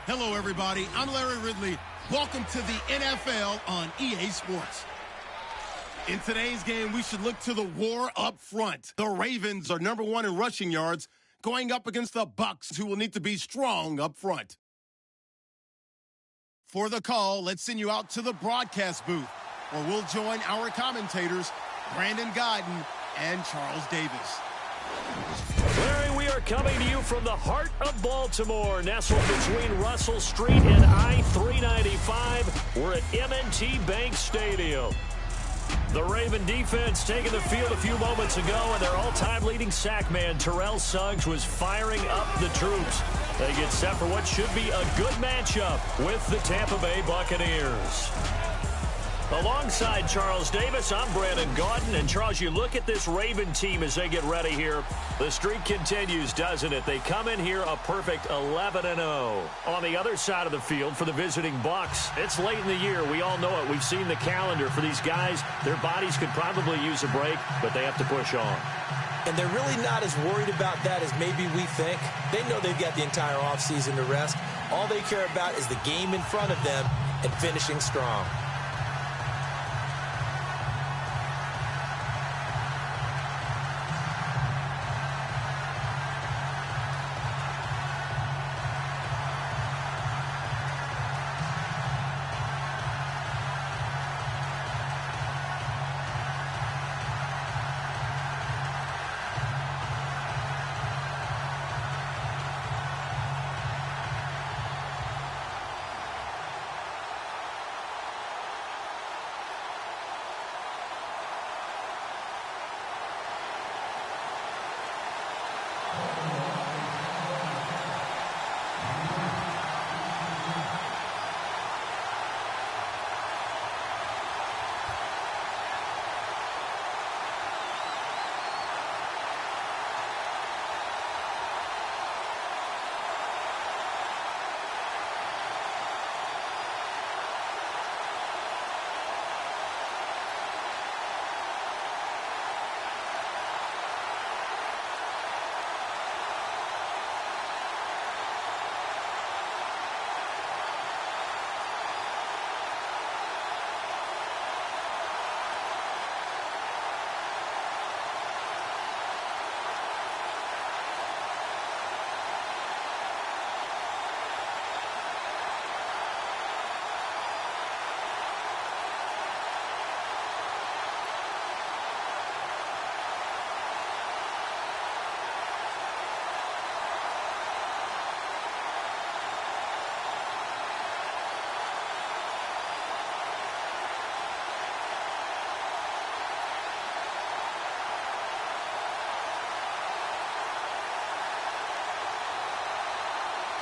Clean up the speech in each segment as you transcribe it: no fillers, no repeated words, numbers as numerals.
Hello, everybody. I'm Larry Ridley. Welcome to the NFL on EA Sports. In today's game, we should look to the war up front. The Ravens are number 1 in rushing yards, going up against the Bucs, who will need to be strong up front. For the call, let's send you out to the broadcast booth, where we'll join our commentators, Brandon Godden and Charles Davis. Larry, we are coming to you from the heart of Baltimore, nestled between Russell Street and I-395. We're at M&T Bank Stadium. The Raven defense taking the field a few moments ago, and their all-time leading sack man, Terrell Suggs, was firing up the troops. They get set for what should be a good matchup with the Tampa Bay Buccaneers. Alongside Charles Davis, I'm Brandon Godden. And, Charles, you look at this Raven team as they get ready here. The streak continues, doesn't it? They come in here a perfect 11-0. On the other side of the field for the visiting Bucs, it's late in the year. We all know it. We've seen the calendar for these guys. Their bodies could probably use a break, but they have to push on. And they're really not as worried about that as maybe we think. They know they've got the entire offseason to rest. All they care about is the game in front of them and finishing strong.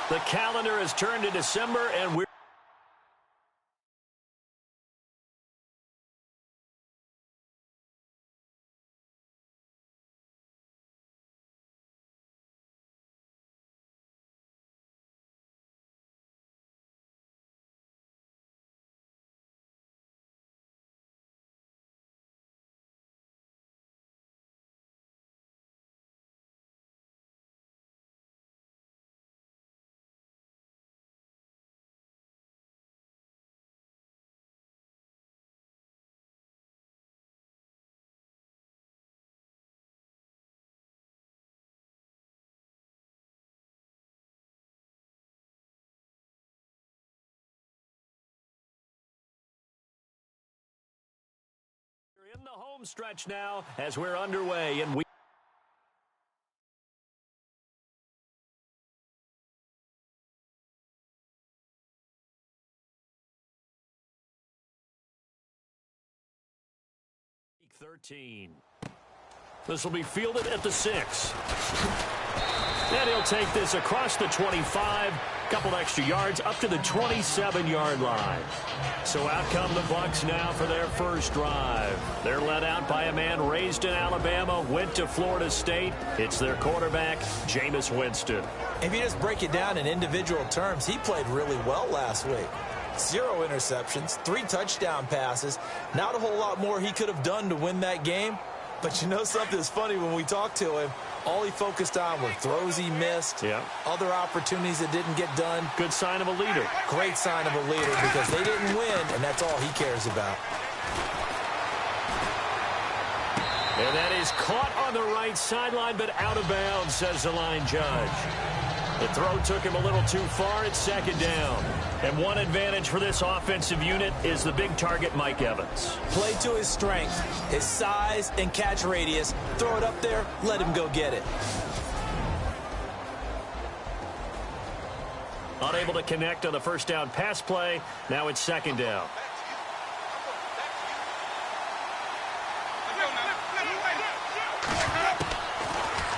The calendar has turned to December, and we're in the home stretch now as we're underway, and we Week 13. This will be fielded at the 6. And he'll take this across the 25, couple extra yards up to the 27-yard line. So out come the Bucs now for their first drive. They're led out by a man raised in Alabama, went to Florida State. It's their quarterback, Jameis Winston. If you just break it down in individual terms, he played really well last week. 0 interceptions, 3 touchdown passes. Not a whole lot more he could have done to win that game. But you know something that's funny when we talk to him? All he focused on were throws he missed, other opportunities that didn't get done. Good sign of a leader. Great sign of a leader because they didn't win, and that's all he cares about. And that is caught on the right sideline, but out of bounds, says the line judge. The throw took him a little too far. It's second down. And one advantage for this offensive unit is the big target, Mike Evans. Play to his strength, his size and catch radius. Throw it up there, let him go get it. Unable to connect on the first down pass play. Now it's second down.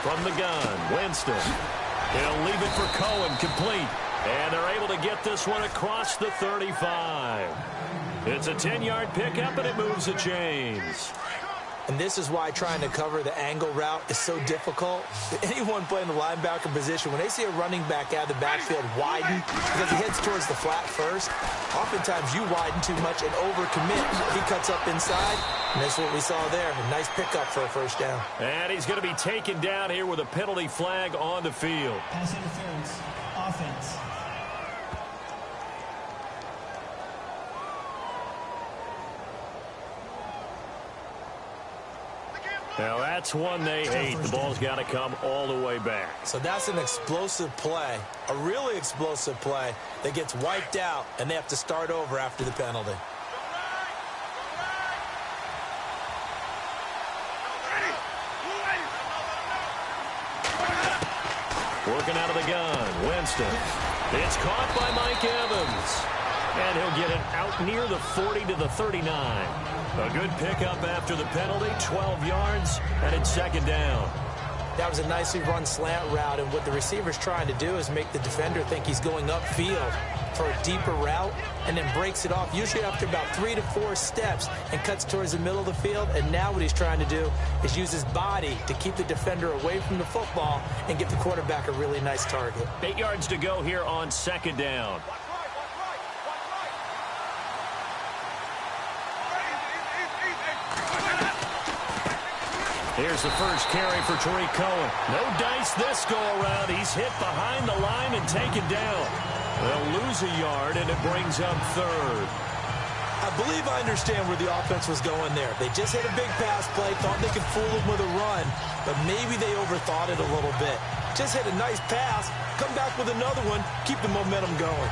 From the gun, Winston. He'll leave it for Cohen, complete. And they're able to get this one across the 35. It's a 10-yard pickup, and it moves the chains. And this is why trying to cover the angle route is so difficult. Anyone playing the linebacker position, when they see a running back out of the backfield widen because he heads towards the flat first, oftentimes you widen too much and overcommit. He cuts up inside, and that's what we saw there. A nice pickup for a first down. And he's going to be taken down here with a penalty flag on the field. Pass interference, offense. Now, that's one they hate. The ball's got to come all the way back. So that's an explosive play, a really explosive play that gets wiped out, and they have to start over after the penalty. Working out of the gun, Winston. It's caught by Mike Evans. And he'll get it out near the 40 to the 39. A good pickup after the penalty, 12 yards, and it's second down. That was a nicely run slant route, and what the receiver's trying to do is make the defender think he's going upfield for a deeper route and then breaks it off, usually after about 3 to 4 steps, and cuts towards the middle of the field. And now what he's trying to do is use his body to keep the defender away from the football and give the quarterback a really nice target. 8 yards to go here on second down. Here's the first carry for Tariq Cohen. No dice this go-around. He's hit behind the line and taken down. They'll lose a yard, and it brings up third. I believe I understand where the offense was going there. They just hit a big pass play, thought they could fool him with a run, but maybe they overthought it a little bit. Just hit a nice pass, come back with another one, keep the momentum going.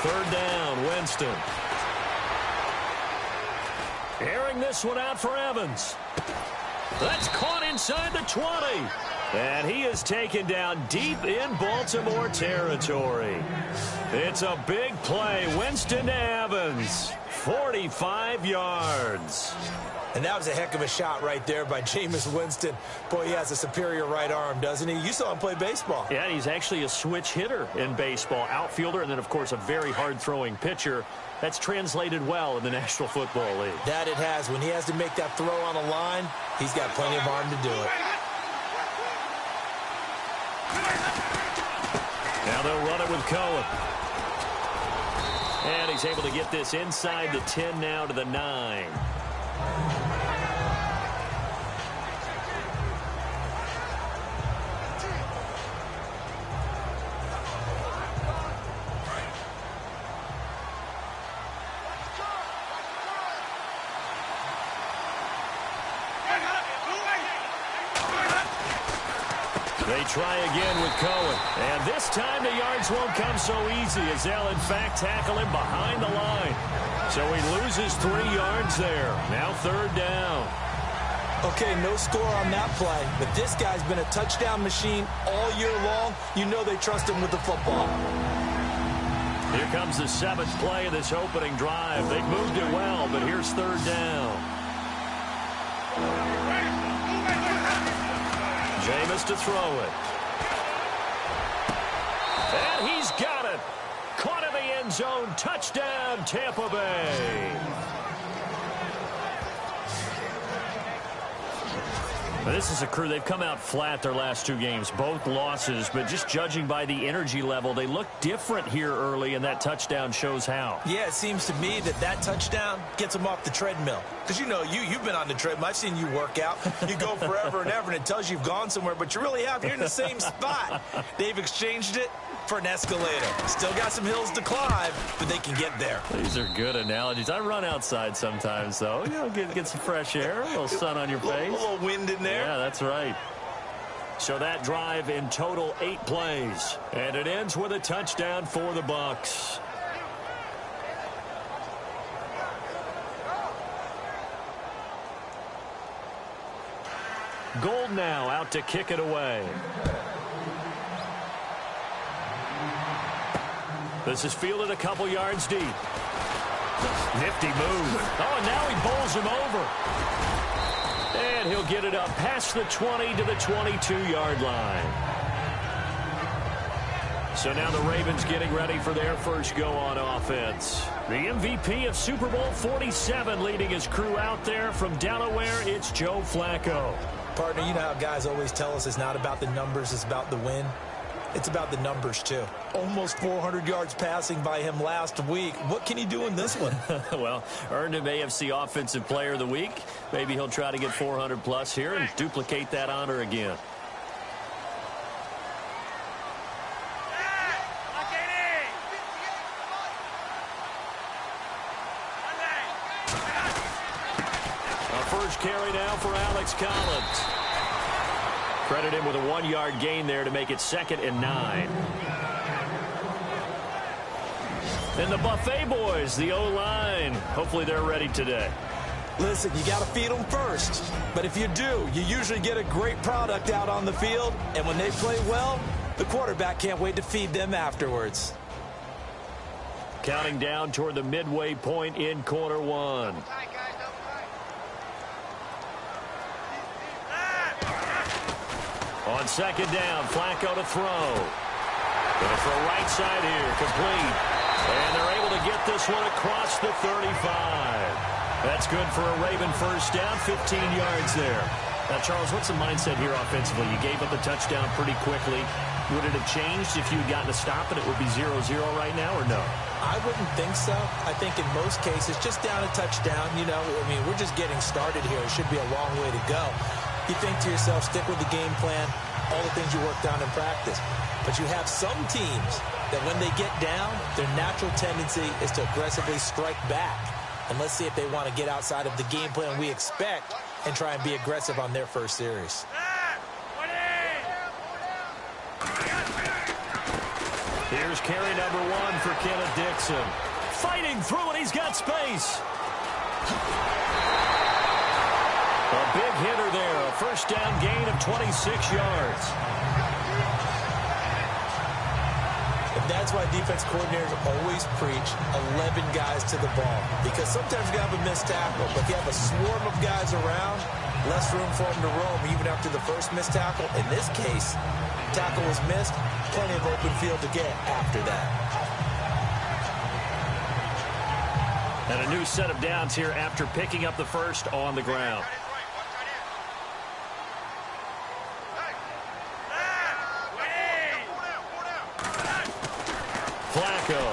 Third down, Winston. Airing this one out for Evans. That's caught inside the 20. And he is taken down deep in Baltimore territory. It's a big play. Winston to Evans. 45 yards. And that was a heck of a shot right there by Jameis Winston. Boy, he has a superior right arm, doesn't he? You saw him play baseball. Yeah, he's actually a switch hitter in baseball. Outfielder, and then, of course, a very hard-throwing pitcher. That's translated well in the National Football League. That it has. When he has to make that throw on a line, he's got plenty of arm to do it. Now they'll run it with Cohen. And he's able to get this inside the 10 now to the 9. They try again with Cohen. And this time the yards won't come so easy as they'll, in fact, tackle him behind the line. So he loses 3 yards there. Now third down. Okay, no score on that play. But this guy's been a touchdown machine all year long. You know they trust him with the football. Here comes the 7th play of this opening drive. They've moved it well, but here's third down. Jameis to throw it. And he's got it. Caught in the end end zone. Touchdown, Tampa Bay. This is a crew, they've come out flat their last 2 games, both losses, but just judging by the energy level, they look different here early, and that touchdown shows how. Yeah, it seems to me that touchdown gets them off the treadmill. Because, you know, you've been on the treadmill. I've seen you work out. You go forever and ever, and it tells you you've gone somewhere, but you really have. You're in the same spot. They've exchanged it for an escalator. Still got some hills to climb, but they can get there. These are good analogies. I run outside sometimes, though. You know, get some fresh air, a little sun on your face. A little wind in there. Yeah, that's right. So that drive in total 8 plays. And it ends with a touchdown for the Bucs. Gold now out to kick it away. This is fielded a couple yards deep. Nifty move. Oh, and now he bowls him over. And he'll get it up past the 20 to the 22-yard line. So now the Ravens getting ready for their first go on offense. The MVP of Super Bowl 47 leading his crew out there from Delaware, it's Joe Flacco. Partner, you know how guys always tell us it's not about the numbers, it's about the win. It's about the numbers, too. Almost 400 yards passing by him last week. What can he do in this one? Well, earned him AFC Offensive Player of the Week. Maybe he'll try to get 400-plus here and duplicate that honor again. A first carry now for Alex Collins. Credit him with a 1-yard gain there to make it 2nd and 9. And the Buffet boys, the O-line, hopefully they're ready today. Listen, you got to feed them first. But if you do, you usually get a great product out on the field. And when they play well, the quarterback can't wait to feed them afterwards. Counting down toward the midway point in quarter 1. On 2nd down, Flacco to throw. Going to throw right side here, complete. And they're able to get this one across the 35. That's good for a Raven first down, 15 yards there. Now, Charles, what's the mindset here offensively? You gave up a touchdown pretty quickly. Would it have changed if you had gotten a stop and it would be 0-0 right now, or no? I wouldn't think so. I think in most cases, just down a touchdown, you know, I mean, we're just getting started here. It should be a long way to go. You think to yourself, stick with the game plan, all the things you worked on in practice. But you have some teams that when they get down, their natural tendency is to aggressively strike back. And let's see if they want to get outside of the game plan we expect and try and be aggressive on their first series. Here's carry number 1 for Kenneth Dixon. Fighting through and he's got space. A big hitter there, a first down gain of 26 yards. And that's why defense coordinators always preach 11 guys to the ball. Because sometimes you have a missed tackle, but if you have a swarm of guys around, less room for them to roam even after the first missed tackle. In this case, tackle was missed, plenty of open field to get after that. And a new set of downs here after picking up the first on the ground. Flacco.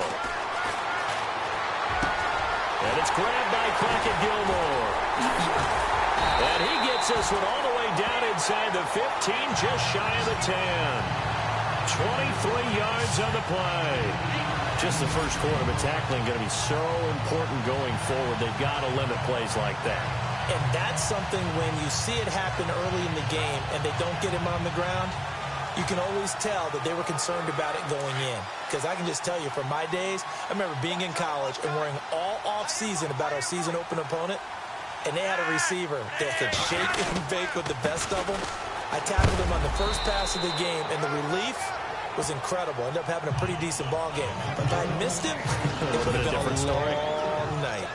And it's grabbed by Crockett-Gilmore. And he gets this one all the way down inside the 15, just shy of the 10. 23 yards on the play. Just the first quarter, but tackling going to be so important going forward. They've got to limit plays like that. And that's something when you see it happen early in the game and they don't get him on the ground, you can always tell that they were concerned about it going in. Because I can just tell you, from my days, I remember being in college and worrying all off-season about our season open opponent, and they had a receiver that could shake and bake with the best of them. I tackled him on the first pass of the game, and the relief was incredible. Ended up having a pretty decent ball game. But if I missed him, it would have been a different story. Long night.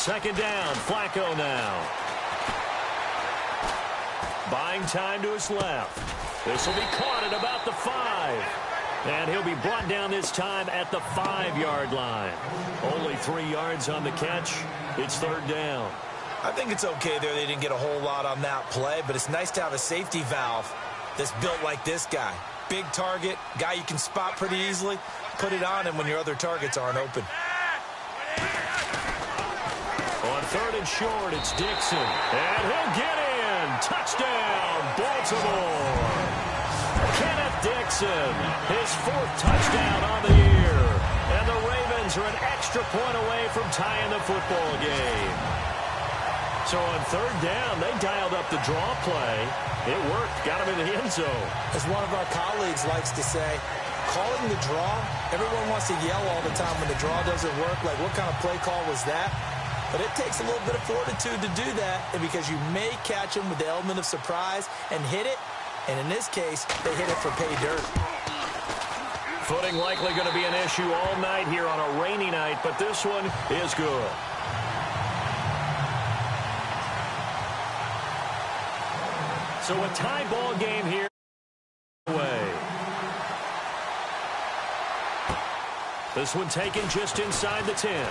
Second down, Flacco now. Buying time to his left. This will be caught at about the 5. And he'll be brought down this time at the 5-yard line. Only 3 yards on the catch. It's third down. I think it's okay there. They didn't get a whole lot on that play, but it's nice to have a safety valve that's built like this guy. Big target, guy you can spot pretty easily. Put it on him when your other targets aren't open. On third and short, it's Dixon. And he'll get in. Touchdown, Baltimore. Kenneth Dixon, his 4th touchdown on the year. And the Ravens are an extra point away from tying the football game. So on third down, they dialed up the draw play. It worked. Got him in the end zone. As one of our colleagues likes to say, calling the draw, everyone wants to yell all the time when the draw doesn't work. Like, what kind of play call was that? But it takes a little bit of fortitude to do that, and because you may catch them with the element of surprise and hit it, and in this case, they hit it for pay dirt. Footing likely going to be an issue all night here on a rainy night, but this one is good. So a tie ball game here. This one taken just inside the 10.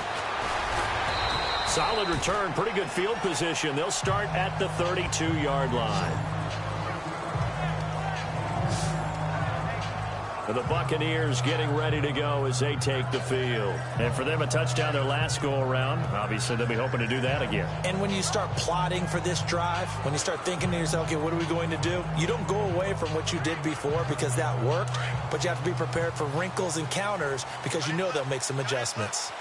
Solid return, pretty good field position. They'll start at the 32-yard line. The Buccaneers getting ready to go as they take the field. And for them, a touchdown their last go-around. Obviously, they'll be hoping to do that again. And when you start plotting for this drive, when you start thinking to yourself, okay, what are we going to do? You don't go away from what you did before because that worked, but you have to be prepared for wrinkles and counters because you know they'll make some adjustments.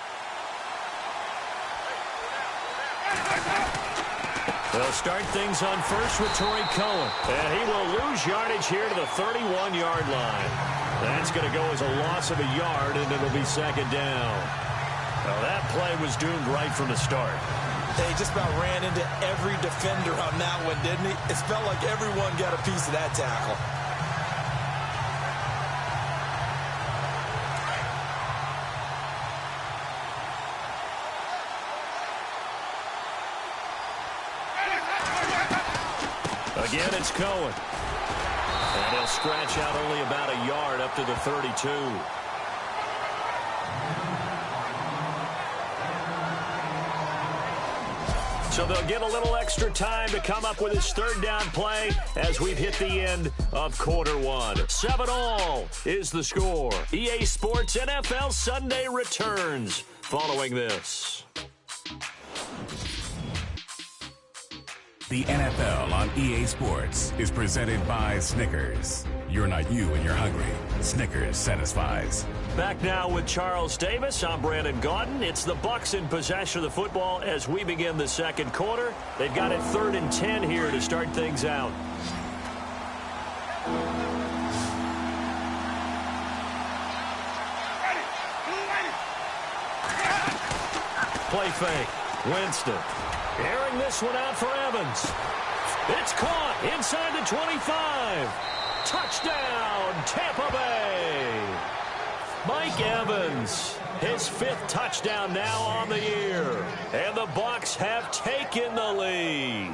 They'll start things on first with Torrey Cohen. And he will lose yardage here to the 31-yard line. That's going to go as a loss of a yard, and it'll be second down. Well, that play was doomed right from the start. They just about ran into every defender on that one, didn't he? It felt like everyone got a piece of that tackle. Again, it's Cohen. And he'll scratch out only about a yard up to the 32. So they'll get a little extra time to come up with his third down play as we've hit the end of quarter one. 7-all is the score. EA Sports NFL Sunday returns following this. The NFL on EA Sports is presented by Snickers. You're not you and you're hungry. Snickers satisfies. Back now with Charles Davis. I'm Brandon Gaudin. It's the Bucs in possession of the football as we begin the second quarter. They've got it 3rd and 10 here to start things out. Play fake. Winston. Airing this one out for Evans. It's caught inside the 25. Touchdown, Tampa Bay. Mike Evans, his 5th touchdown now on the year. And the Bucs have taken the lead.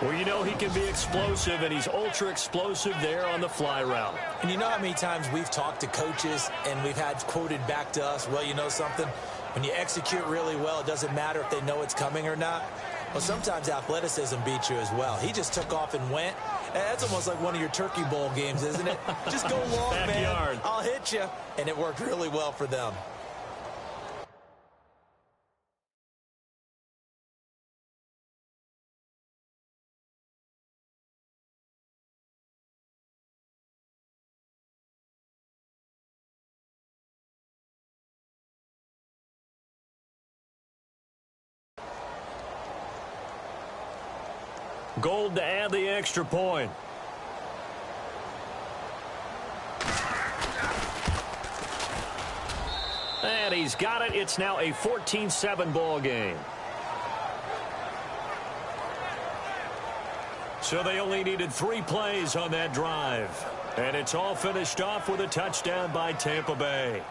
Well, you know he can be explosive, and he's ultra-explosive there on the fly route. And you know how many times we've talked to coaches and we've had quoted back to us, well, you know something? When you execute really well, it doesn't matter if they know it's coming or not. Well, sometimes athleticism beats you as well. He just took off and went. That's almost like one of your Turkey Bowl games, isn't it? Just go long, man. I'll hit you. And it worked really well for them. Gold to add the extra point. And he's got it. It's now a 14-7 ball game. So they only needed 3 plays on that drive. And it's all finished off with a touchdown by Tampa Bay.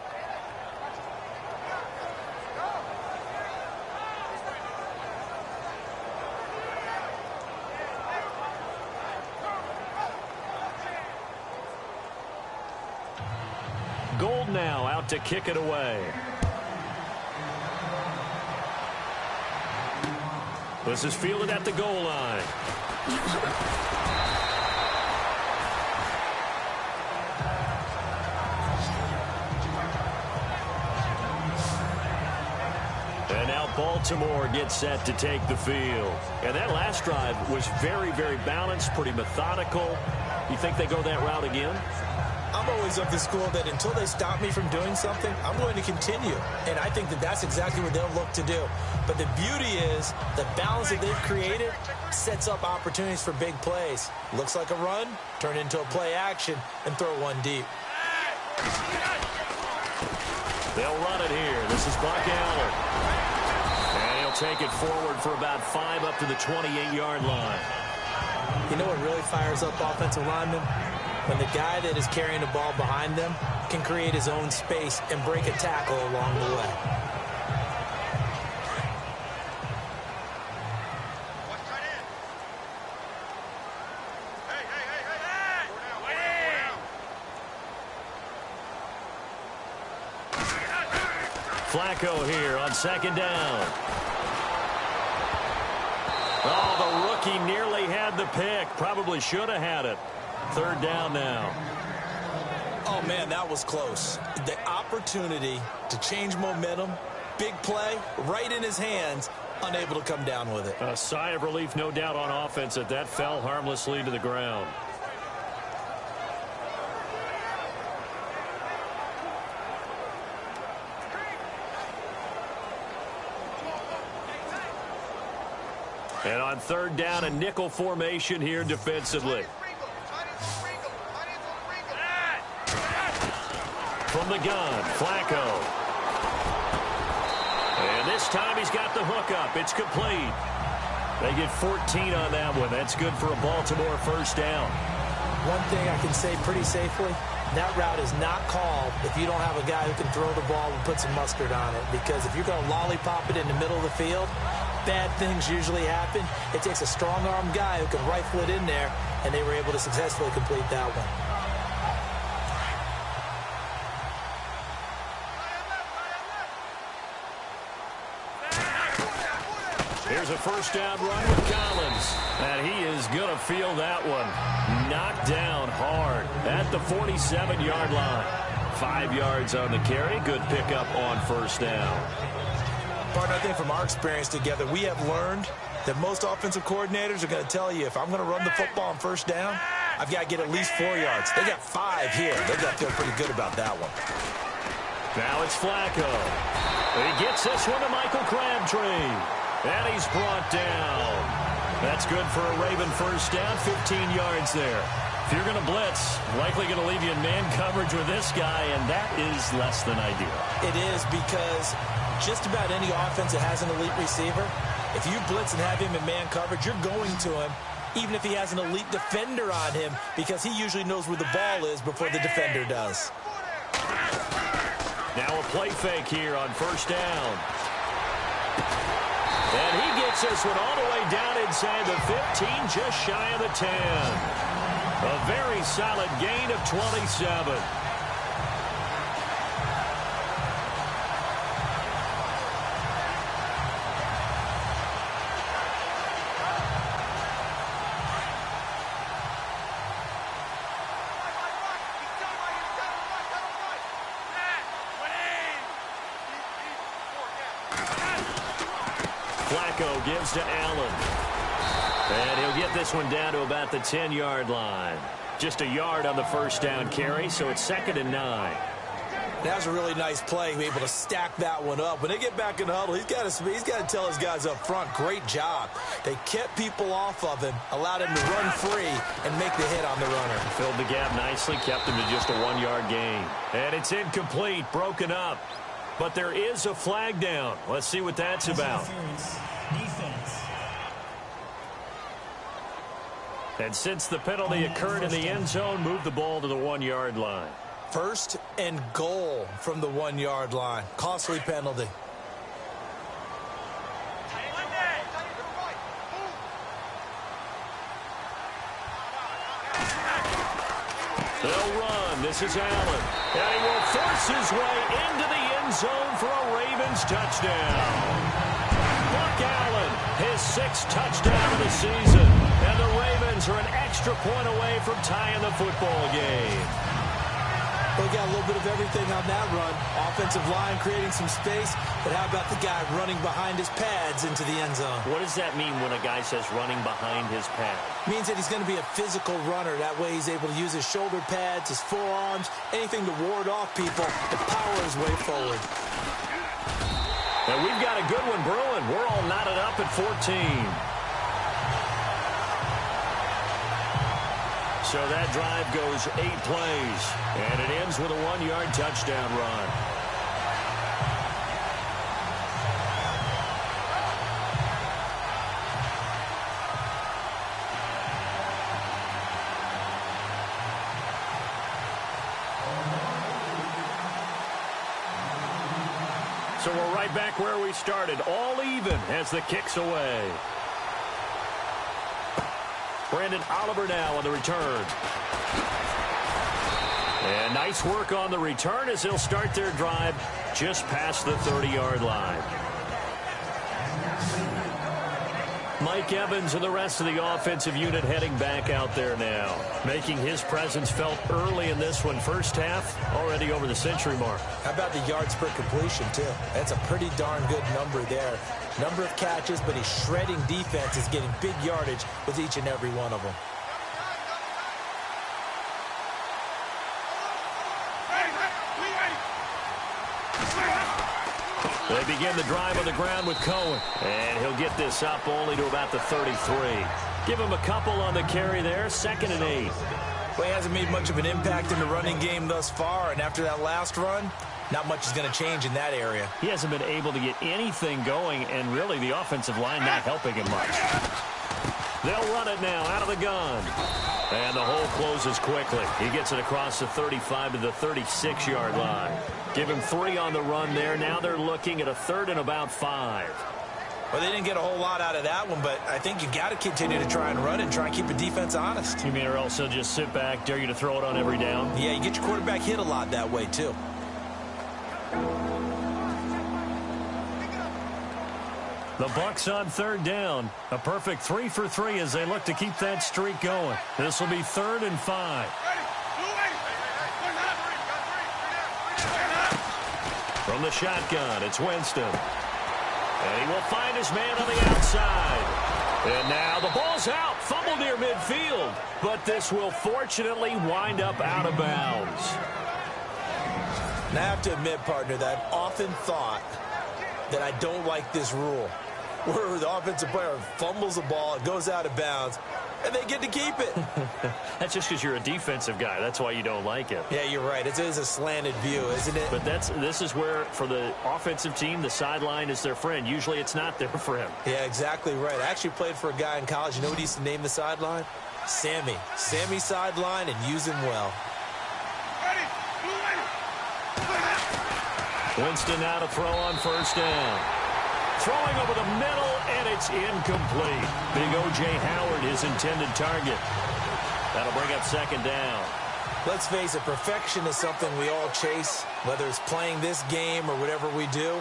about to kick it away. This is fielded at the goal line. And now Baltimore gets set to take the field. And that last drive was very, very balanced, pretty methodical. You think they go that route again? I'm always of the school that until they stop me from doing something, I'm going to continue. And I think that that's exactly what they'll look to do. But the beauty is the balance that they've created sets up opportunities for big plays. Looks like a run, turn into a play action, and throw one deep. They'll run it here. This is Buck Allen. And he'll take it forward for about 5 up to the 28-yard line. You know what really fires up offensive linemen? When the guy that is carrying the ball behind them can create his own space and break a tackle along the way. Flacco here on second down. Oh, the rookie nearly had the pick. Probably should have had it. Third down now. Oh, man, that was close. The opportunity to change momentum, big play, right in his hands, unable to come down with it. A sigh of relief, no doubt, on offense that fell harmlessly to the ground. And on third down, a nickel formation here defensively. From the gun, Flacco. And this time he's got the hookup. It's complete. They get 14 on that one. That's good for a Baltimore first down. One thing I can say pretty safely, that route is not called if you don't have a guy who can throw the ball and put some mustard on it. Because if you're going to lollipop it in the middle of the field, bad things usually happen. It takes a strong-arm guy who can rifle it in there, and they were able to successfully complete that one. Here's a first down run with Collins. And he is going to feel that one. Knocked down hard at the 47-yard line. 5 yards on the carry. Good pickup on first down. Partner, I think from our experience together, we have learned that most offensive coordinators are going to tell you, if I'm going to run the football on first down, I've got to get at least 4 yards. They got 5 here. They've got to feel pretty good about that one. Now it's Flacco. He gets this one to Michael Crabtree. And he's brought down. That's good for a Raven first down, 15 yards there. If you're going to blitz, likely going to leave you in man coverage with this guy, and that is less than ideal. It is, because just about any offense that has an elite receiver, if you blitz and have him in man coverage, you're going to him, even if he has an elite defender on him, because he usually knows where the ball is before the defender does. Now a play fake here on first down. And he gets this one all the way down inside the 15, just shy of the 10. A very solid gain of 27. Flacco gives to Allen. And he'll get this one down to about the 10-yard line. Just a yard on the first down carry, so it's 2nd and 9. That was a really nice play, able to stack that one up. When they get back in the huddle, he's got to tell his guys up front, great job. They kept people off of him, allowed him to run free, and make the hit on the runner. Filled the gap nicely, kept him to just a 1-yard gain. And it's incomplete, broken up. But there is a flag down. Let's see what that's about. Defense. And since the penalty occurred in the end zone, move the ball to the 1-yard line. 1st and goal from the 1-yard line. Costly penalty. They'll run. This is Allen. And he will force his way into the end zone for a Ravens touchdown. Buck Allen, his 6th touchdown of the season. And the Ravens are an extra point away from tying the football game. They got a little bit of everything on that run. Offensive line creating some space, but how about the guy running behind his pads into the end zone? What does that mean when a guy says running behind his pad? Means that he's going to be a physical runner. That way he's able to use his shoulder pads, his forearms, anything to ward off people to power his way forward. And we've got a good one brewing. We're all knotted up at 14. So that drive goes 8 plays, and it ends with a 1-yard touchdown run. So we're right back where we started, all even as the kick's away. Brandon Oliver now on the return. And nice work on the return as they'll start their drive just past the 30-yard line. Mike Evans and the rest of the offensive unit heading back out there now, making his presence felt early in this one. First half, already over the century mark. How about the yards per completion, too? That's a pretty darn good number there. Number of catches, but he's shredding defense, is getting big yardage with each and every one of them. They begin the drive on the ground with Cohen. And he'll get this up only to about the 33. Give him a couple on the carry there. 2nd and 8. Well, he hasn't made much of an impact in the running game thus far. And after that last run, not much is going to change in that area. He hasn't been able to get anything going. And really, the offensive line not helping him much. They'll run it now out of the gun. And the hole closes quickly. He gets it across the 35 to the 36-yard line. Give him 3 on the run there. Now they're looking at a 3rd and about 5. Well, they didn't get a whole lot out of that one, but I think you got to continue to try and run and try and keep the defense honest. You mean or else they'll just sit back, dare you to throw it on every down? Yeah, you get your quarterback hit a lot that way, too. The Bucs on 3rd down. A perfect 3 for 3 as they look to keep that streak going. This will be 3rd and 5. From the shotgun, it's Winston. And he will find his man on the outside. And now the ball's out. Fumble near midfield. But this will fortunately wind up out of bounds. And I have to admit, partner, that I've often thought that I don't like this rule, where the offensive player fumbles the ball, it goes out of bounds, and they get to keep it. That's just because you're a defensive guy. That's why you don't like it. Yeah, you're right. It is a slanted view, isn't it? But this is where, for the offensive team, the sideline is their friend. Usually it's not their friend. Yeah, exactly right. I actually played for a guy in college. You know what he used to name the sideline? Sammy. Sammy sideline, and use him well. Winston now to throw on 1st down. Throwing over the middle, and it's incomplete. Big O.J. Howard, his intended target. That'll bring up 2nd down. Let's face it, perfection is something we all chase, whether it's playing this game or whatever we do.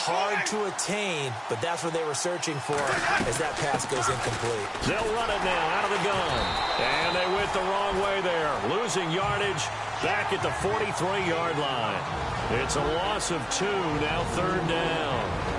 Hard to attain, but that's what they were searching for as that pass goes incomplete. They'll run it now out of the gun. And they went the wrong way there, losing yardage back at the 43-yard line. It's a loss of 2, now 3rd down.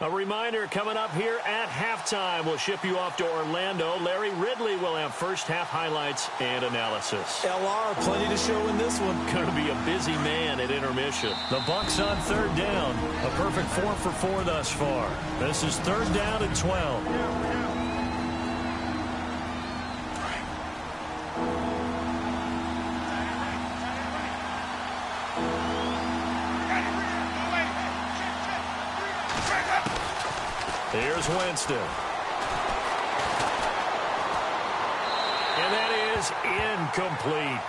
A reminder coming up here at halftime. We'll ship you off to Orlando. Larry Ridley will have first half highlights and analysis. LR, plenty to show in this one. Going to be a busy man at intermission. The Bucs on 3rd down. A perfect 4 for 4 thus far. This is 3rd down and 12. Here's Winston. And that is incomplete.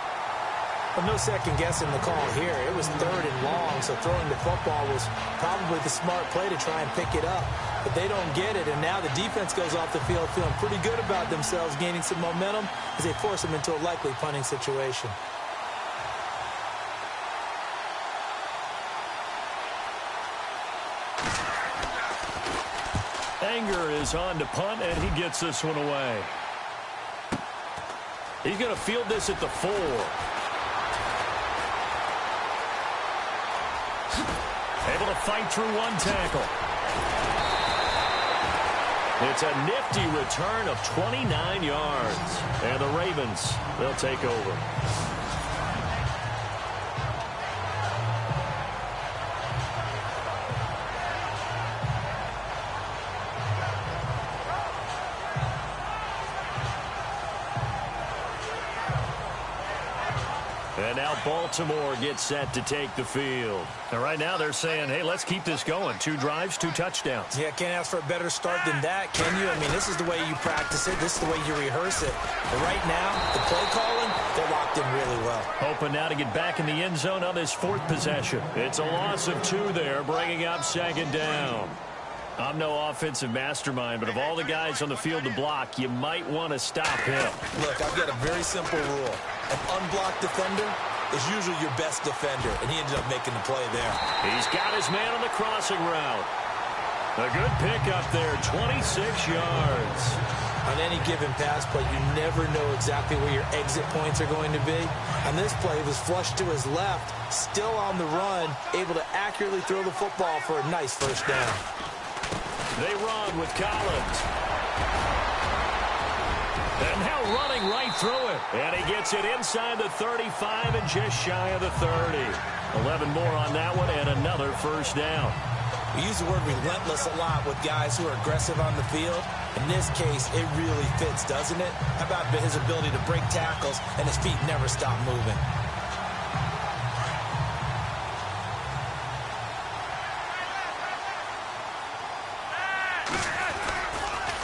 Well, no second guessing the call here. It was 3rd and long, so throwing the football was probably the smart play to try and pick it up. But they don't get it, and now the defense goes off the field feeling pretty good about themselves, gaining some momentum as they force them into a likely punting situation. Anger is on to punt, and he gets this one away. He's going to field this at the 4. Able to fight through one tackle. It's a nifty return of 29 yards. And the Ravens, they'll take over. And now Baltimore gets set to take the field. And right now they're saying, hey, let's keep this going. 2 drives, 2 touchdowns. Yeah, can't ask for a better start than that, can you? I mean, this is the way you practice it. This is the way you rehearse it. But right now, the play calling, they're locked in really well. Hoping now to get back in the end zone on this 4th possession. It's a loss of 2 there, bringing up 2nd down. I'm no offensive mastermind, but of all the guys on the field to block, you might want to stop him. Look, I've got a very simple rule. An unblocked defender is usually your best defender, and he ended up making the play there. He's got his man on the crossing route. A good pickup there, 26 yards. On any given pass play, you never know exactly where your exit points are going to be. On this play, it was flushed to his left, still on the run, able to accurately throw the football for a nice 1st down. They run with Collins. And now running right through it. And he gets it inside the 35 and just shy of the 30. 11 more on that one and another 1st down. We use the word relentless a lot with guys who are aggressive on the field. In this case, it really fits, doesn't it? How about his ability to break tackles and his feet never stop moving?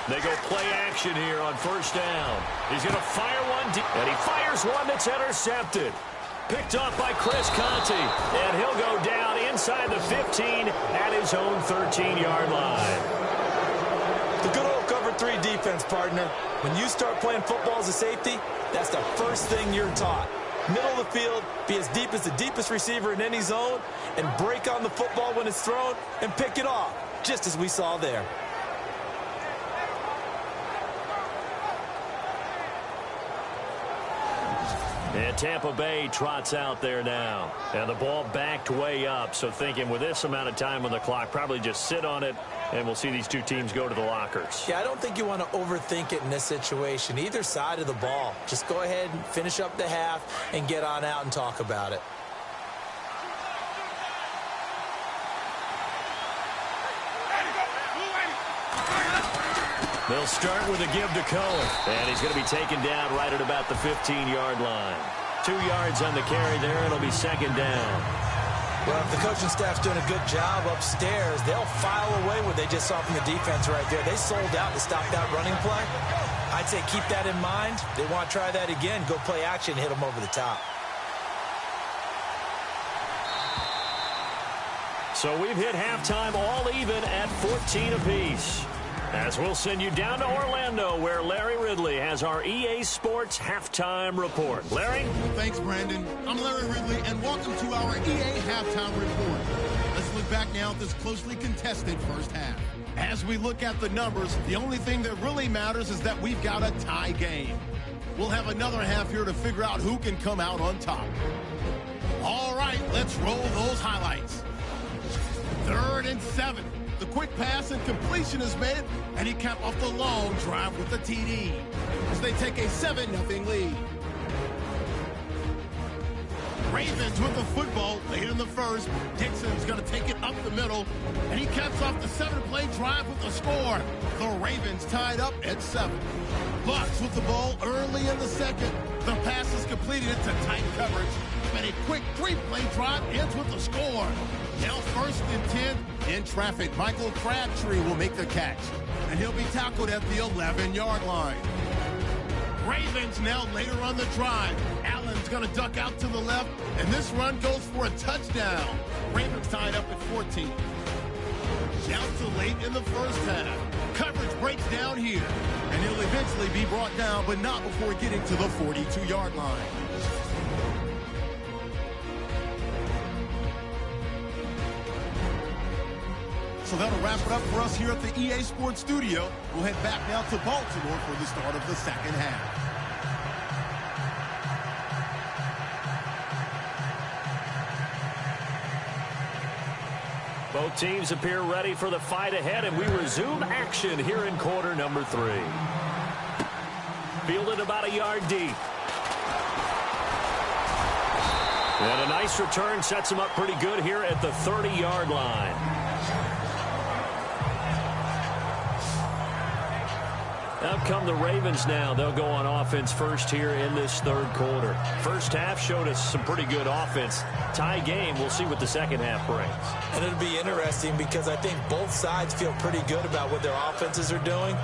They go play action here on 1st down. He's going to fire one deep, and he fires one that's intercepted. Picked off by Chris Conte, and he'll go down inside the 15 at his own 13-yard line. The good old cover 3 defense, partner. When you start playing football as a safety, that's the first thing you're taught. Middle of the field, be as deep as the deepest receiver in any zone, and break on the football when it's thrown, and pick it off, just as we saw there. And Tampa Bay trots out there now. And the ball backed way up. So thinking with this amount of time on the clock, probably just sit on it, and we'll see these 2 teams go to the lockers. Yeah, I don't think you want to overthink it in this situation. Either side of the ball. Just go ahead and finish up the half and get on out and talk about it. They'll start with a give to Cohen. And he's going to be taken down right at about the 15-yard line. 2 yards on the carry there. It'll be 2nd down. Well, if the coaching staff's doing a good job upstairs, they'll file away what they just saw from the defense right there. They sold out to stop that running play. I'd say keep that in mind. They want to try that again. Go play action, hit them over the top. So we've hit halftime all even at 14 apiece. As we'll send you down to Orlando, where Larry Ridley has our EA Sports Halftime Report. Larry? Thanks, Brandon. I'm Larry Ridley, and welcome to our EA Halftime Report. Let's look back now at this closely contested 1st half. As we look at the numbers, the only thing that really matters is that we've got a tie game. We'll have another half here to figure out who can come out on top. All right, let's roll those highlights. 3rd and 7. The quick pass and completion is made, and he capped off the long drive with the TD as they take a 7-0 lead. Ravens with the football late in the 1st. Dixon's going to take it up the middle, and he caps off the 7-play drive with the score. The Ravens tied up at 7. Bucs with the ball early in the 2nd. The pass is completed into tight coverage, and a quick 3-play drive ends with the score. Now 1st and 10 in traffic. Michael Crabtree will make the catch, and he'll be tackled at the 11-yard line. Ravens now later on the drive. Allen is going to duck out to the left, and this run goes for a touchdown. Ravens tied up at 14. Down to late in the first half. Coverage breaks down here, and he'll eventually be brought down, but not before getting to the 42-yard line. So that'll wrap it up for us here at the EA Sports Studio. We'll head back now to Baltimore for the start of the second half. Both teams appear ready for the fight ahead, and we resume action here in quarter number 3. Fielded about a yard deep. And a nice return sets him up pretty good here at the 30-yard line. Out come the Ravens now. They'll go on offense first here in this third quarter. First half showed us some pretty good offense. Tie game. We'll see what the second half brings. And it'll be interesting because I think both sides feel pretty good about what their offenses are doing.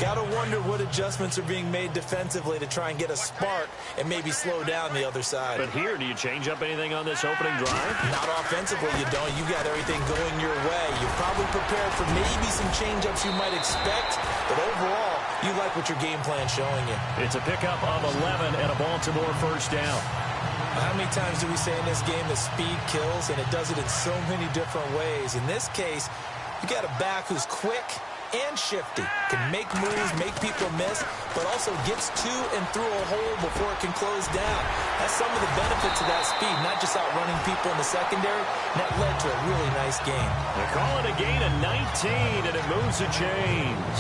Got to wonder what adjustments are being made defensively to try and get a spark and maybe slow down the other side. But here, do you change up anything on this opening drive? Not offensively, you don't. You got everything going your way. You're probably prepared for maybe some change-ups you might expect, but overall, you like what your game plan's showing you. It's a pickup of 11 and a Baltimore first down. How many times do we say in this game that speed kills, and it does it in so many different ways? In this case, you got a back who's quick and shifty, can make moves, make people miss, but also gets to and through a hole before it can close down. That's some of the benefits of that speed, not just outrunning people in the secondary, and that led to a really nice gain. They call it a gain of 19, and it moves the chains.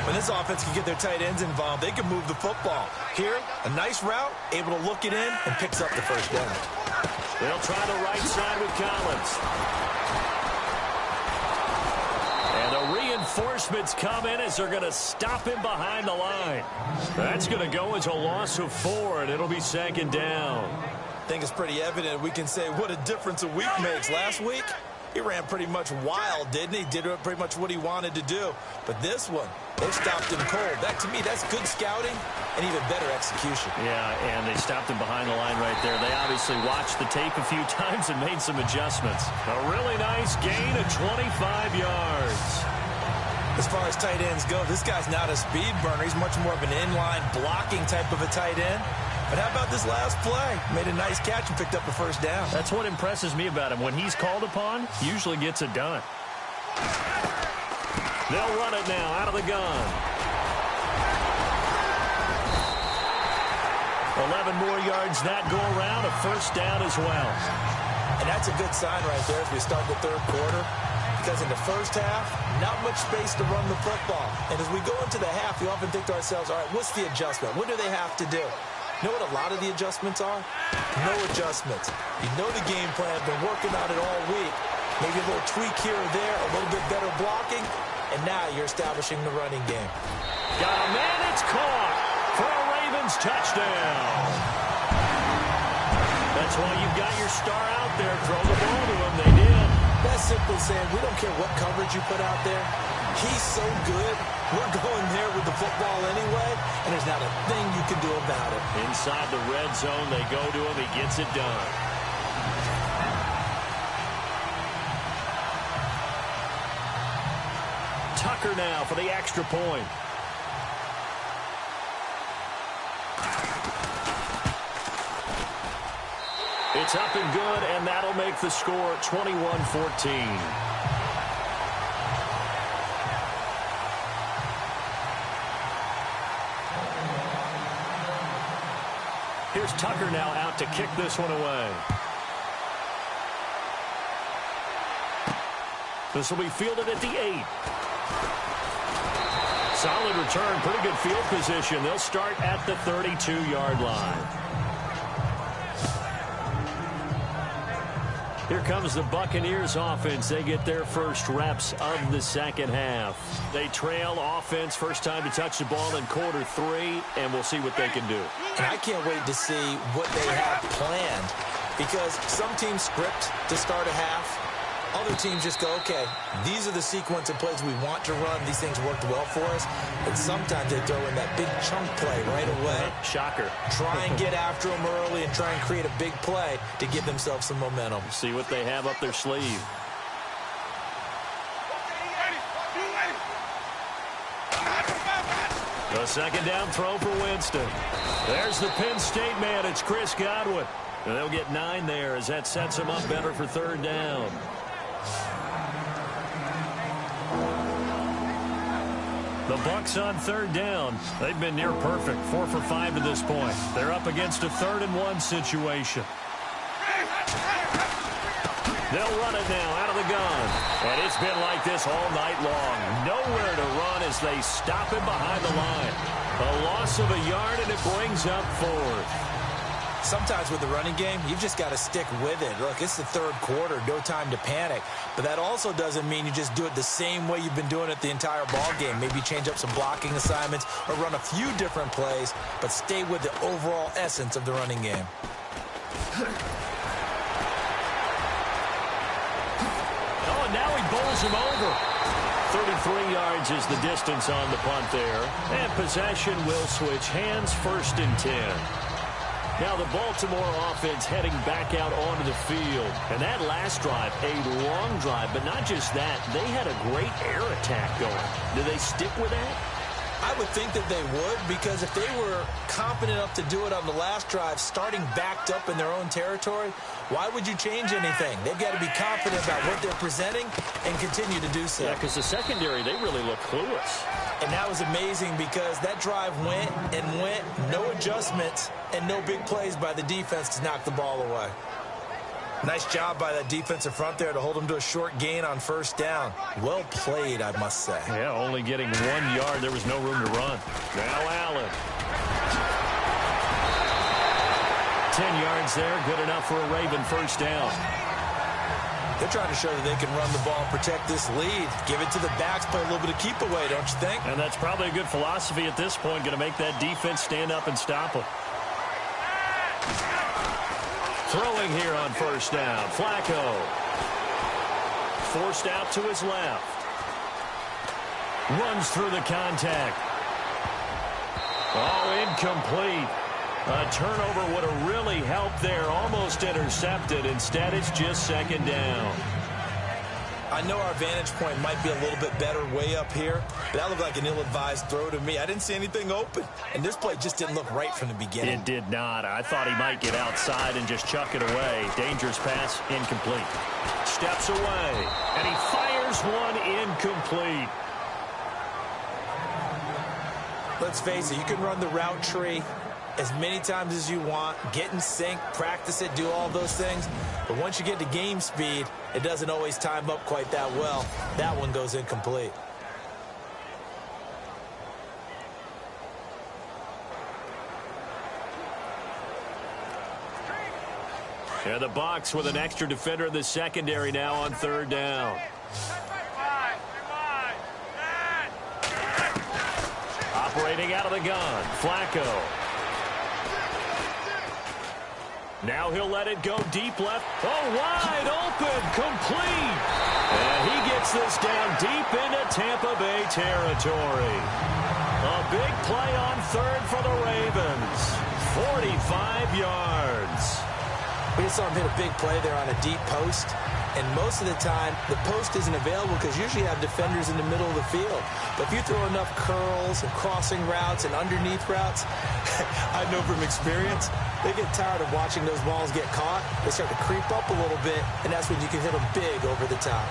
When this offense can get their tight ends involved, they can move the football. Here, a nice route, able to look it in, and picks up the first down. They'll try the right side with Collins. And the reinforcements come in as they're going to stop him behind the line. That's going to go as a loss of 4, and it'll be second down. I think it's pretty evident we can say what a difference a week makes. Last week, he ran pretty much wild, didn't he? Did pretty much what he wanted to do. But this one, they stopped him cold. That, to me, that's good scouting and even better execution. Yeah, and they stopped him behind the line right there. They obviously watched the tape a few times and made some adjustments. A really nice gain of 25 yards. As far as tight ends go, this guy's not a speed burner. He's much more of an inline blocking type of a tight end. But how about this last play? Made a nice catch and picked up the first down. That's what impresses me about him. When he's called upon, usually gets it done. They'll run it now out of the gun. 11 more yards that go around, a first down as well. And that's a good sign right there as we start the third quarter. Because in the first half, not much space to run the football. And as we go into the half, we often think to ourselves, all right, what's the adjustment? What do they have to do? You know what a lot of the adjustments are? No adjustments. You know the game plan, been working on it all week. Maybe a little tweak here or there, a little bit better blocking, and now you're establishing the running game. Got a man, it's caught for a Ravens touchdown. That's why you've got your star out there. Throw the ball to him. They did. That's simply saying we don't care what coverage you put out there. He's so good. We're going there with the football anyway, and there's not a thing you can do about it. Inside the red zone, they go to him. He gets it done. Tucker now for the extra point. It's up and good, and that'll make the score 21-14. Here's Tucker now out to kick this one away. This will be fielded at the 8. Solid return, pretty good field position. They'll start at the 32-yard line. Here comes the Buccaneers offense. They get their first reps of the second half. They trail offense, first time to touch the ball in quarter 3, and we'll see what they can do. And I can't wait to see what they have planned, because some teams script to start a half, Other teams just go, okay, these are the sequence of plays we want to run. These things worked well for us. And sometimes they throw in that big chunk play right away. Shocker. Try and get after them early and try and create a big play to give themselves some momentum. See what they have up their sleeve. The second down throw for Winston. There's the Penn State man. It's Chris Godwin. And they'll get 9 there as that sets them up better for third down. The Bucs on third down. They've been near perfect. 4 for 5 to this point. They're up against a 3rd-and-1 situation. They'll run it now out of the gun. And it's been like this all night long. Nowhere to run as they stop him behind the line. A loss of a yard, and it brings up 4th. Sometimes with the running game, you've just got to stick with it. Look, it's the 3rd quarter, no time to panic. But that also doesn't mean you just do it the same way you've been doing it the entire ball game. Maybe change up some blocking assignments or run a few different plays, but stay with the overall essence of the running game. Oh, and now he bowls him over. 33 yards is the distance on the punt there. And possession will switch hands, 1st and 10. Now the Baltimore offense heading back out onto the field. And that last drive, a long drive, but not just that. They had a great air attack going. Do they stick with that? I would think that they would, because if they were confident enough to do it on the last drive, starting backed up in their own territory, why would you change anything? They've got to be confident about what they're presenting and continue to do so. Yeah, because the secondary, they really look clueless. And that was amazing because that drive went and went, no adjustments, and no big plays by the defense to knock the ball away. Nice job by that defensive front there to hold them to a short gain on 1st down. Well played, I must say. Yeah, only getting 1 yard. There was no room to run. Now Allen. 10 yards there, good enough for a Raven 1st down. They're trying to show that they can run the ball, protect this lead. Give it to the backs, play a little bit of keep away, don't you think? And that's probably a good philosophy at this point, going to make that defense stand up and stop them. Throwing here on 1st down. Flacco. Forced out to his left. Runs through the contact. Oh, incomplete. A turnover would have really helped there. Almost intercepted. Instead, it's just 2nd down. I know our vantage point might be a little bit better way up here, but that looked like an ill-advised throw to me. I didn't see anything open, and this play just didn't look right from the beginning. It did not. I thought he might get outside and just chuck it away. Dangerous pass, incomplete. Steps away, and he fires one incomplete. Let's face it, you can run the route tree as many times as you want, get in sync, practice it, do all those things. But once you get to game speed, it doesn't always time up quite that well. That one goes incomplete. Yeah, the Bucs with an extra defender in the secondary now on 3rd down. Operating out of the gun, Flacco. Now he'll let it go deep left. Oh, wide open, complete. And he gets this down deep into Tampa Bay territory. A big play on 3rd for the Ravens. 45 yards. We just saw him hit a big play there on a deep post. And most of the time, the post isn't available because usually you have defenders in the middle of the field. But if you throw enough curls and crossing routes and underneath routes, I know from experience, they get tired of watching those balls get caught. They start to creep up a little bit, and that's when you can hit them big over the top.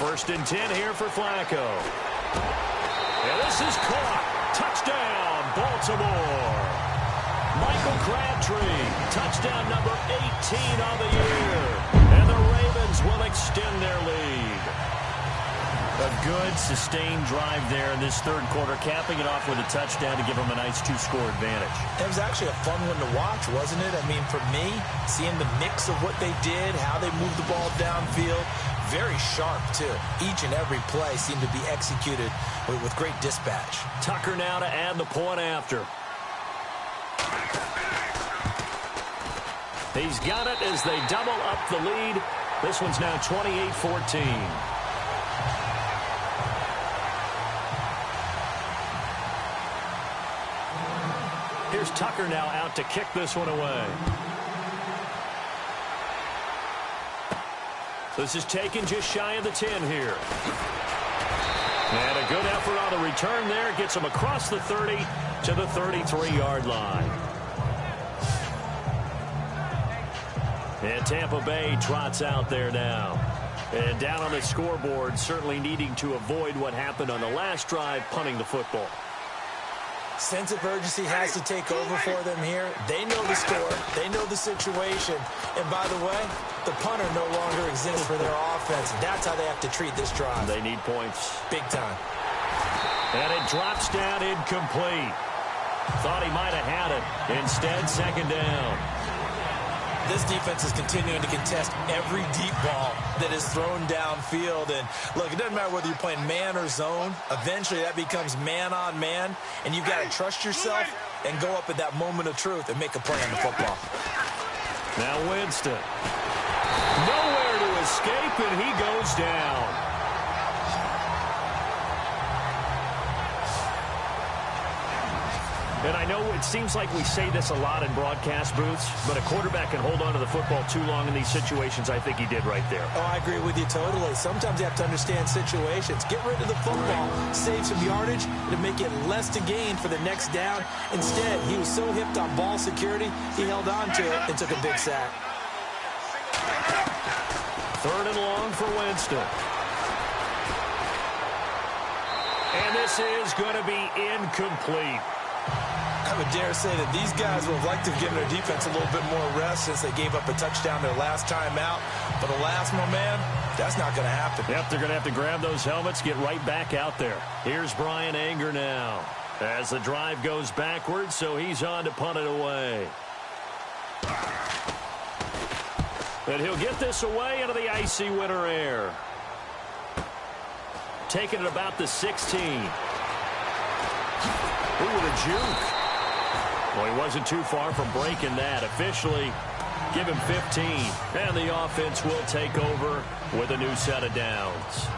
First and 10 here for Flacco. And this is caught. Touchdown, Baltimore. Michael Crabtree, touchdown number 18 on the year. And the Ravens will extend their lead. A good, sustained drive there in this third quarter, capping it off with a touchdown to give them a nice 2-score advantage. It was actually a fun one to watch, wasn't it? I mean, for me, seeing the mix of what they did, how they moved the ball downfield, very sharp, too. Each and every play seemed to be executed with great dispatch. Tucker now to add the point after. He's got it as they double up the lead. This one's now 28-14. Here's Tucker now out to kick this one away. This is taken just shy of the 10 here. And a good effort on the return there. Gets him across the 30 to the 33-yard line. And Tampa Bay trots out there now. And down on the scoreboard, certainly needing to avoid what happened on the last drive, punting the football. Sense of urgency has to take over for them here. They know the score. They know the situation. And by the way, the punter no longer exists for their offense. That's how they have to treat this drive. They need points. Big time. And it drops down incomplete. Thought he might have had it. Instead, second down. This defense is continuing to contest every deep ball that is thrown downfield. And, look, it doesn't matter whether you're playing man or zone. Eventually, that becomes man-on-man, and you've got to trust yourself and go up at that moment of truth and make a play on the football. Now Winston. Nowhere to escape, and he goes down. And I know it seems like we say this a lot in broadcast booths, but a quarterback can hold on to the football too long in these situations. I think he did right there. Oh, I agree with you totally. Sometimes you have to understand situations. Get rid of the football, save some yardage, to make it less to gain for the next down. Instead, he was so hipped on ball security, he held on to it and took a big sack. Third and long for Winston. And this is going to be incomplete. I would dare say that these guys would have liked to have given their defense a little bit more rest since they gave up a touchdown their last time out. But alas, my man, that's not going to happen. Yep, they're going to have to grab those helmets, get right back out there. Here's Brian Anger now as the drive goes backwards, so he's on to punt it away. And he'll get this away into the icy winter air. Taking it about the 16. Ooh, with a juke. Well, he wasn't too far from breaking that. Officially, give him 15. And the offense will take over with a new set of downs.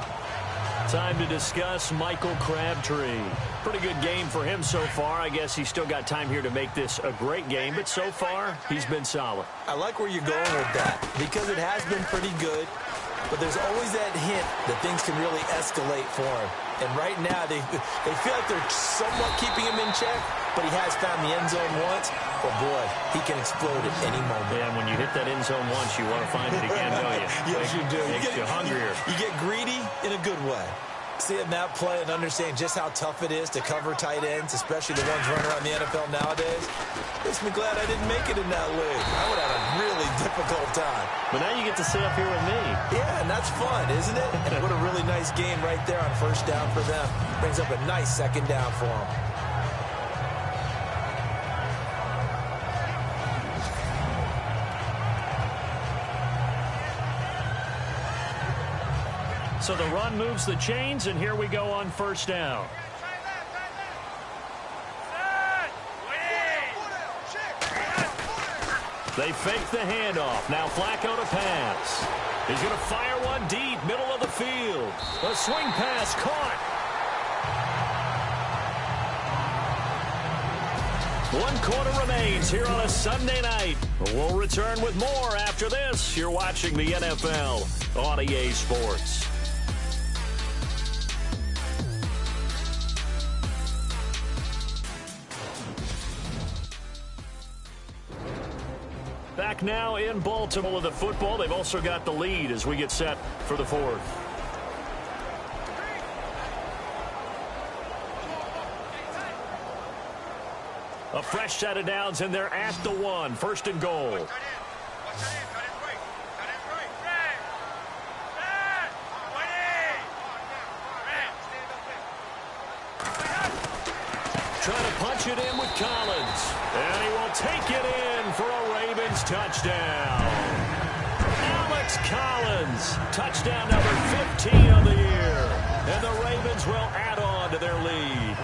Time to discuss Michael Crabtree. Pretty good game for him so far. I guess he's still got time here to make this a great game, but so far, he's been solid. I like where you're going with that because it has been pretty good, but there's always that hint that things can really escalate for him. And right now, they feel like they're somewhat keeping him in check, but he has found the end zone once. But, boy, he can explode at any moment. Yeah, and when you hit that end zone once, you want to find it again, don't you? Yes, you do. Makes you hungrier. You get greedy in a good way. Seeing that play and understanding just how tough it is to cover tight ends, especially the ones running around the NFL nowadays, makes me glad I didn't make it in that league. I would have a really difficult time. But now you get to sit up here with me. Yeah, and that's fun, isn't it? And what a really nice game right there on first down for them. Brings up a nice second down for them. So the run moves the chains, and here we go on first down. They fake the handoff. Now Flacco to pass. He's going to fire one deep, middle of the field. A swing pass caught. 1 quarter remains here on a Sunday night. We'll return with more after this. You're watching the NFL on EA Sports. Back now in Baltimore with the football. They've also got the lead as we get set for the fourth. A fresh set of downs, and they're at the 1. First and goal. dish it in with Collins. And he will take it in for a Ravens touchdown. Alex Collins, touchdown number 15 of the year. And the Ravens will add on to their lead.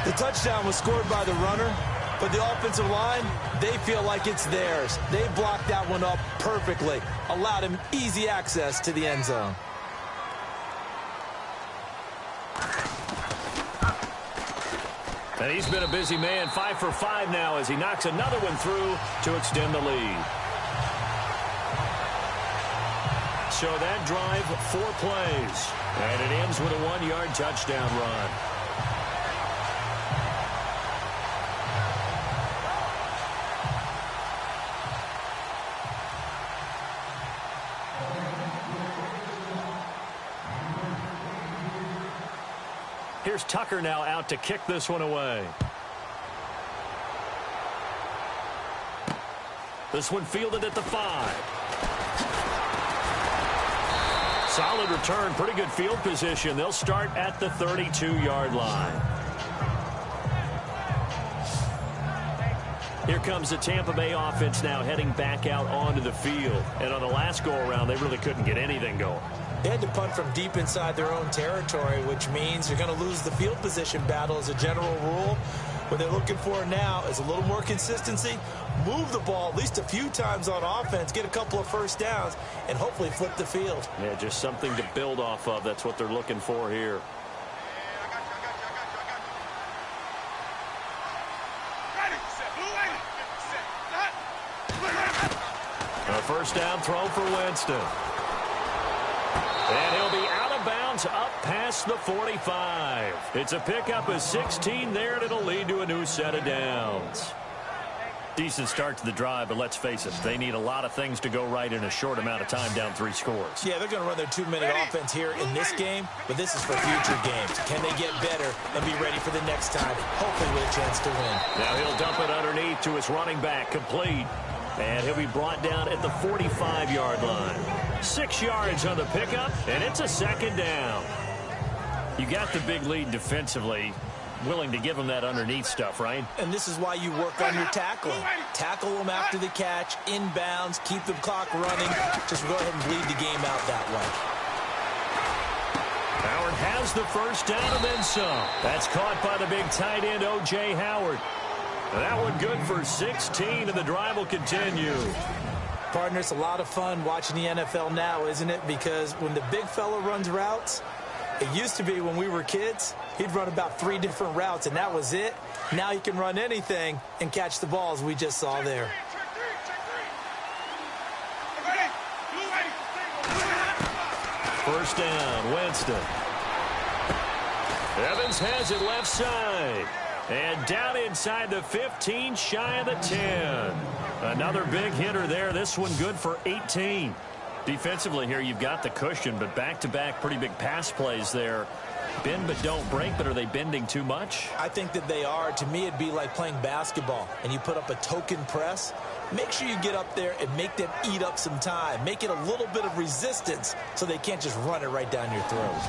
The touchdown was scored by the runner, but the offensive line, they feel like it's theirs. They blocked that one up perfectly, allowed him easy access to the end zone. And he's been a busy man, 5 for 5 now as he knocks another one through to extend the lead. So that drive, 4 plays. And it ends with a 1-yard touchdown run. Here's Tucker now out to kick this one away. This one fielded at the 5. Solid return, pretty good field position. They'll start at the 32-yard line. Here comes the Tampa Bay offense now heading back out onto the field. And on the last go-around, they really couldn't get anything going. They had to punt from deep inside their own territory, which means you're going to lose the field position battle as a general rule. What they're looking for now is a little more consistency, move the ball at least a few times on offense, get a couple of first downs, and hopefully flip the field. Yeah, just something to build off of. That's what they're looking for here. A first down throw for Winston. And he'll be out of bounds up past the 45. It's a pickup of 16 there, and it'll lead to a new set of downs. Decent start to the drive, but let's face it, they need a lot of things to go right in a short amount of time, down 3 scores. Yeah, they're going to run their 2-minute offense here in this game, but this is for future games. Can they get better and be ready for the next time, hopefully with a chance to win? Now he'll dump it underneath to his running back, complete. And he'll be brought down at the 45-yard line. 6 yards on the pickup, and it's a second down. You got the big lead defensively. Willing to give them that underneath stuff, right? And this is why you work on your tackling. Tackle them after the catch, inbounds, keep the clock running. Just go ahead and bleed the game out that way. Howard has the first down and then some. That's caught by the big tight end, O.J. Howard. That one good for 16, and the drive will continue. Partner, it's a lot of fun watching the NFL now, isn't it? Because when the big fella runs routes, it used to be when we were kids, he'd run about 3 different routes, and that was it. Now he can run anything and catch the balls we just saw there. First down, Winston. Evans has it left side. And down inside the 15, shy of the 10. Another big hitter there. This one good for 18. Defensively here, you've got the cushion, but back-to-back pretty big pass plays there. Bend but don't break, but are they bending too much? I think that they are. To me, it'd be like playing basketball, and you put up a token press. Make sure you get up there and make them eat up some time. Make it a little bit of resistance so they can't just run it right down your throat.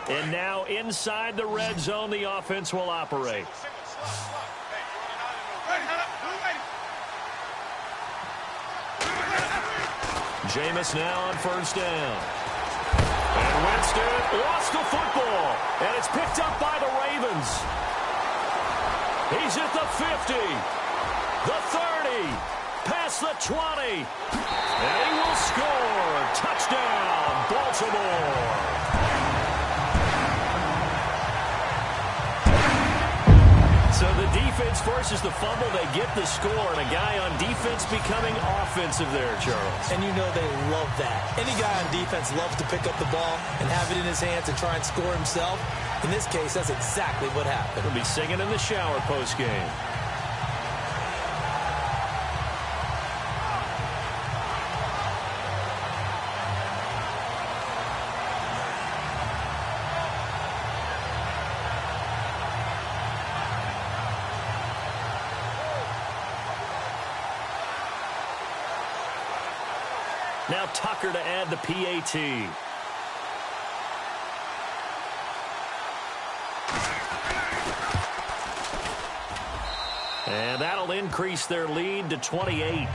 And now inside the red zone, the offense will operate. Jameis now on first down. And Winston lost the football. And it's picked up by the Ravens. He's at the 50. The 30. Past the 20. And he will score. Touchdown, Baltimore. So the defense forces the fumble. They get the score, and a guy on defense becoming offensive there, Charles. And you know they love that. Any guy on defense loves to pick up the ball and have it in his hands and try and score himself. In this case, that's exactly what happened. He'll be singing in the shower post-game. Now Tucker to add the PAT. And that'll increase their lead to 28.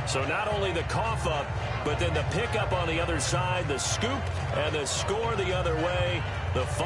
So not only the cough up, but then the pickup on the other side, the scoop, and the score the other way. The fumble.